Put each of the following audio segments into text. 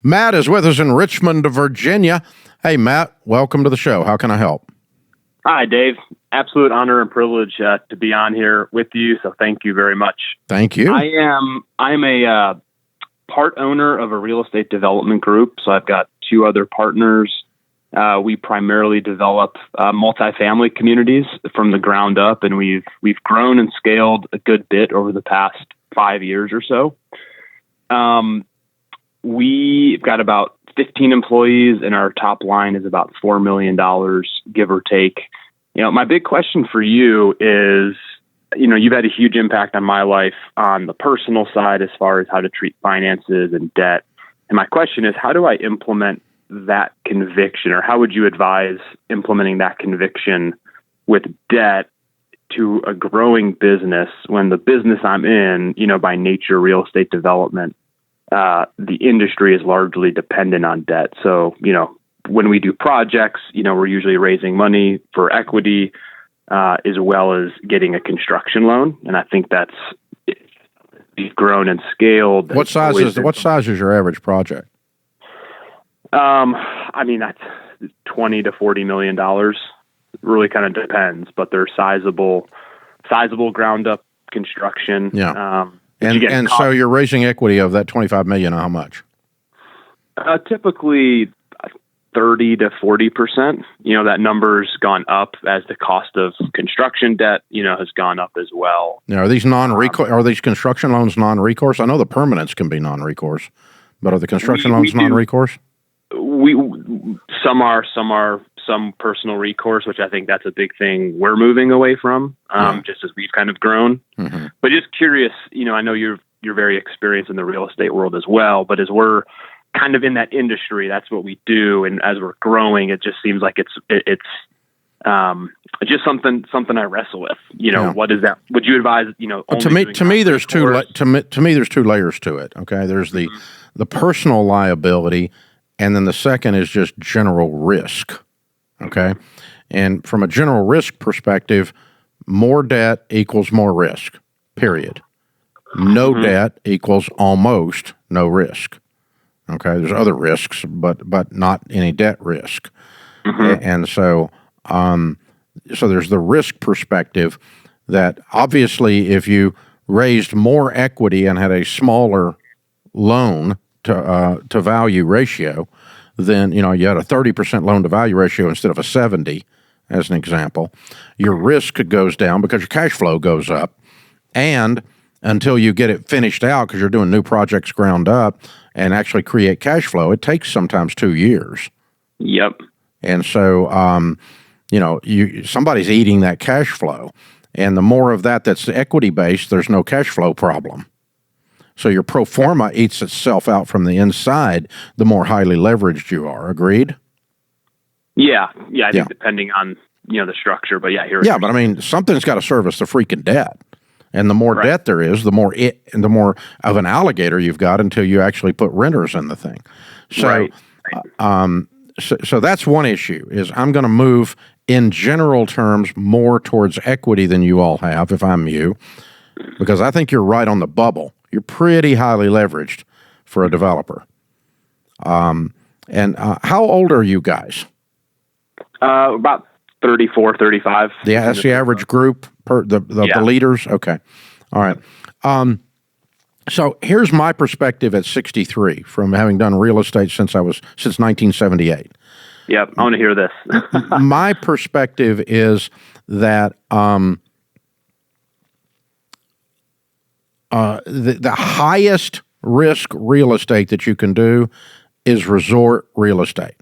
Matt is with us in Richmond, Virginia. Hey, Matt, welcome to the show. How can I help? Hi, Dave. Absolute honor and privilege to be on here with you. So thank you very much. Thank you. I'm a part owner of a real estate development group. So I've got two other partners. We primarily develop multifamily communities from the ground up, and we've grown and scaled a good bit over the past 5 years or so. We've got about 15 employees, and our top line is about $4 million, give or take. My big question for you is, you've had a huge impact on my life on the personal side as far as how to treat finances and debt. And my question is, how do I implement that conviction, or how would you advise implementing that conviction with debt to a growing business when the business I'm in, by nature, real estate development, the industry is largely dependent on debt. So, when we do projects, we're usually raising money for equity, as well as getting a construction loan. And I think we've grown and scaled. What size is your average project? That's $20 to $40 million. It really kind of depends, but they're sizable ground up construction. Yeah. So you're raising equity of that $25 million. How much? Typically 30 to 40%. That number's gone up as the cost of construction debt, has gone up as well. Now, are these are these construction loans non-recourse? I know the permanents can be non-recourse, but are the construction loans non-recourse? Some personal recourse, which I think that's a big thing we're moving away from, just as we've kind of grown. Mm-hmm. But just curious, I know you're very experienced in the real estate world as well, but as we're kind of in that industry, that's what we do. And as we're growing, it just seems like it's just something I wrestle with. What is that? Would you advise? To me, there's two layers to it. Okay, there's the personal liability, and then the second is just general risk. Okay, and from a general risk perspective, more debt equals more risk. Period. No debt equals almost no risk. Okay, there's other risks, but not any debt risk. Mm-hmm. And so there's the risk perspective that obviously if you raised more equity and had a smaller loan to value ratio, then you had a 30% loan to value ratio instead of a 70, as an example. Your risk goes down because your cash flow goes up, and until you get it finished out, because you're doing new projects ground up and actually create cash flow, it takes sometimes 2 years. Yep. And so, somebody's eating that cash flow, and the more of that's equity based, there's no cash flow problem. So your pro forma eats itself out from the inside, the more highly leveraged you are. Agreed? Yeah. I think depending on, the structure, but but something's got to service the freaking debt. And the more debt there is, the more of an alligator you've got until you actually put renters in the thing. So, so that's one issue, is I'm going to move in general terms more towards equity than you all have, if I'm you, because I think you're right on the bubble. You're pretty highly leveraged for a developer. And how old are you guys? About 34, 35. Yeah, that's the average group, the leaders? Okay. All right. So here's my perspective at 63 from having done real estate since 1978. Yep, I want to hear this. My perspective is that the highest risk real estate that you can do is resort real estate,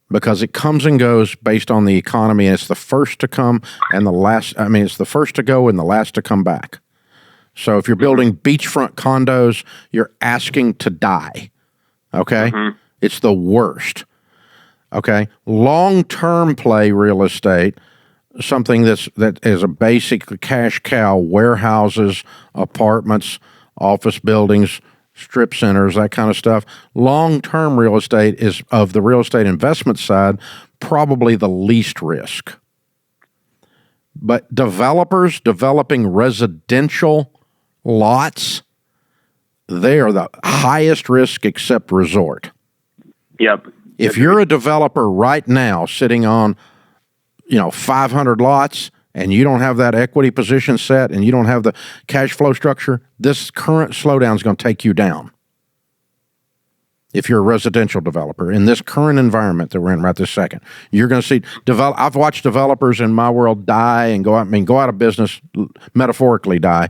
because it comes and goes based on the economy, and it's the first to come and the last. It's the first to go and the last to come back. So if you're building beachfront condos, you're asking to die. Okay? Mm-hmm. It's the worst. Okay? Long-term play real estate, something that is a basic cash cow, warehouses, apartments, office buildings, strip centers, that kind of stuff. Long-term real estate is, of the real estate investment side, probably the least risk. But developers developing residential lots, they are the highest risk except resort. Yep. If you're a developer right now sitting on, 500 lots and you don't have that equity position set and you don't have the cash flow structure, this current slowdown is going to take you down. If you're a residential developer in this current environment that we're in right this second, you're going to see I've watched developers in my world die and go out of business, metaphorically die,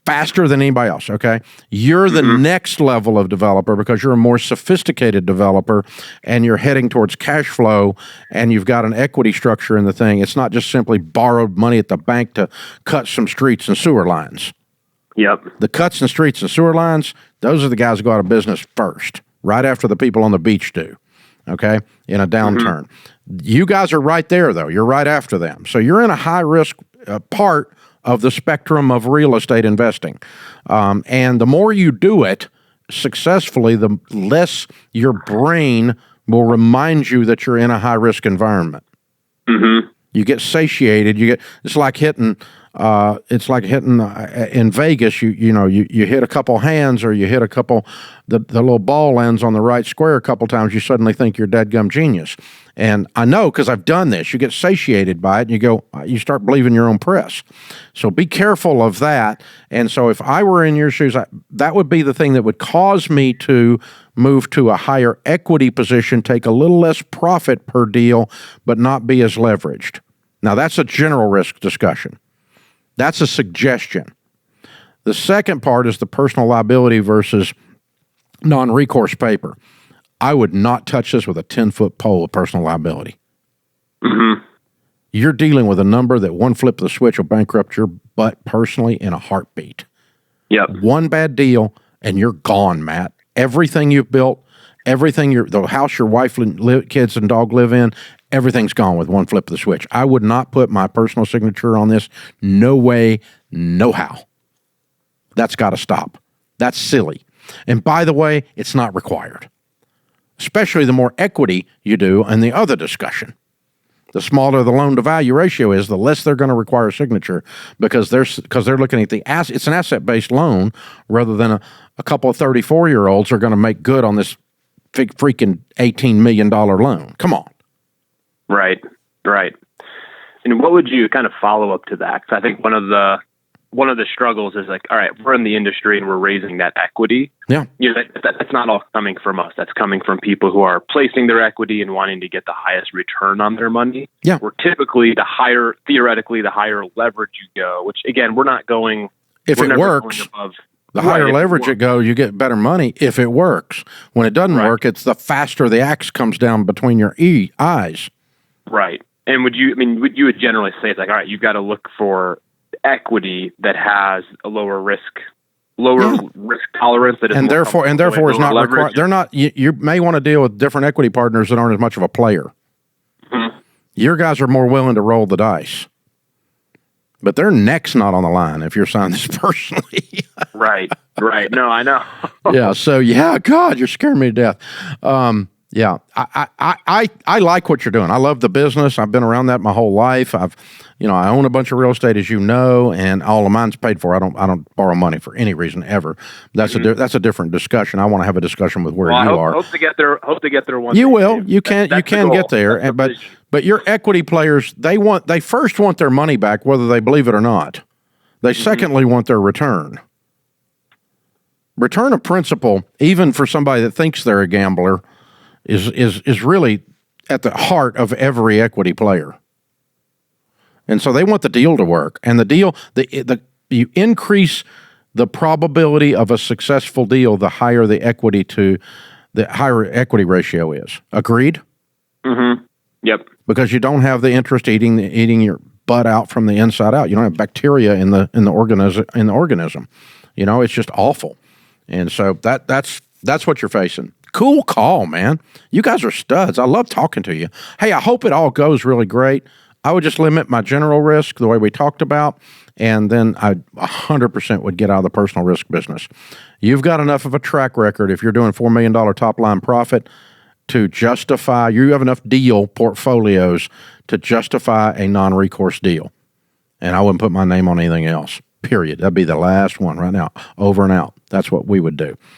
faster than anybody else, okay? You're the next level of developer because you're a more sophisticated developer and you're heading towards cash flow and you've got an equity structure in the thing. It's not just simply borrowed money at the bank to cut some streets and sewer lines. Yep. The cuts and streets and sewer lines, those are the guys who go out of business first, right after the people on the beach do, okay, in a downturn. You guys are right there, though. You're right after them. So you're in a high-risk part of the spectrum of real estate investing. And the more you do it successfully, the less your brain will remind you that you're in a high-risk environment. You get satiated. It's like hitting in Vegas. You hit a couple hands or you hit a couple. The little ball lands on the right square a couple times. You suddenly think you're dadgum genius. And I know because I've done this. You get satiated by it, and you start believing your own press. So be careful of that. And so if I were in your shoes, that would be the thing that would cause me to move to a higher equity position, take a little less profit per deal, but not be as leveraged. Now, that's a general risk discussion. That's a suggestion. The second part is the personal liability versus non-recourse paper. I would not touch this with a 10-foot pole of personal liability. You're dealing with a number that one flip of the switch will bankrupt your butt personally in a heartbeat. Yep. One bad deal, and you're gone, Matt. Everything you've built, the house your wife, kids, and dog live in, everything's gone with one flip of the switch. I would not put my personal signature on this. No way, no how. That's got to stop. That's silly. And by the way, it's not required. Especially the more equity you do in the other discussion. The smaller the loan-to-value ratio is, the less they're going to require a signature because they're looking at the asset. It's an asset-based loan rather than a couple of 34-year-olds are going to make good on this freaking $18 million loan. Come on. Right. And what would you kind of follow up to that? Because I think one of the struggles is like, all right, we're in the industry and we're raising that equity. Yeah. That's not all coming from us. That's coming from people who are placing their equity and wanting to get the highest return on their money. Yeah. We're typically theoretically, the higher leverage you go, which again, we're not going. If it works, the higher leverage it goes, you get better money if it works. When it doesn't work, it's the faster the axe comes down between your eyes. Right. And would you generally say it's like, all right, you've got to look for equity that has a lower risk tolerance that is, and therefore is not required. They're not. You may want to deal with different equity partners that aren't as much of a player. Your guys are more willing to roll the dice, but their neck's not on the line if you're signing this personally. Right. No, I know. Yeah. So God, you're scaring me to death. Yeah, I like what you're doing. I love the business. I've been around that my whole life. I own a bunch of real estate, as you know, and all of mine's paid for. I don't borrow money for any reason ever. That's a different discussion. I want to have a discussion with where you are. Hope to get there one. You will. You can get there. But your equity players, they first want their money back, whether they believe it or not. They secondly want their return. Return of principal, even for somebody that thinks they're a gambler, is really at the heart of every equity player. And so they want the deal to work. And the deal, you increase the probability of a successful deal, the higher the equity ratio is. Agreed? Yep. Because you don't have the interest eating your butt out from the inside out. You don't have bacteria in the organism. It's just awful. And so that's what you're facing. Cool call, man. You guys are studs. I love talking to you. Hey, I hope it all goes really great. I would just limit my general risk the way we talked about, and then I 100% would get out of the personal risk business. You've got enough of a track record if you're doing $4 million top line profit to justify, you have enough deal portfolios to justify a non-recourse deal. And I wouldn't put my name on anything else. period. That'd be the last one right now, over and out. That's what we would do.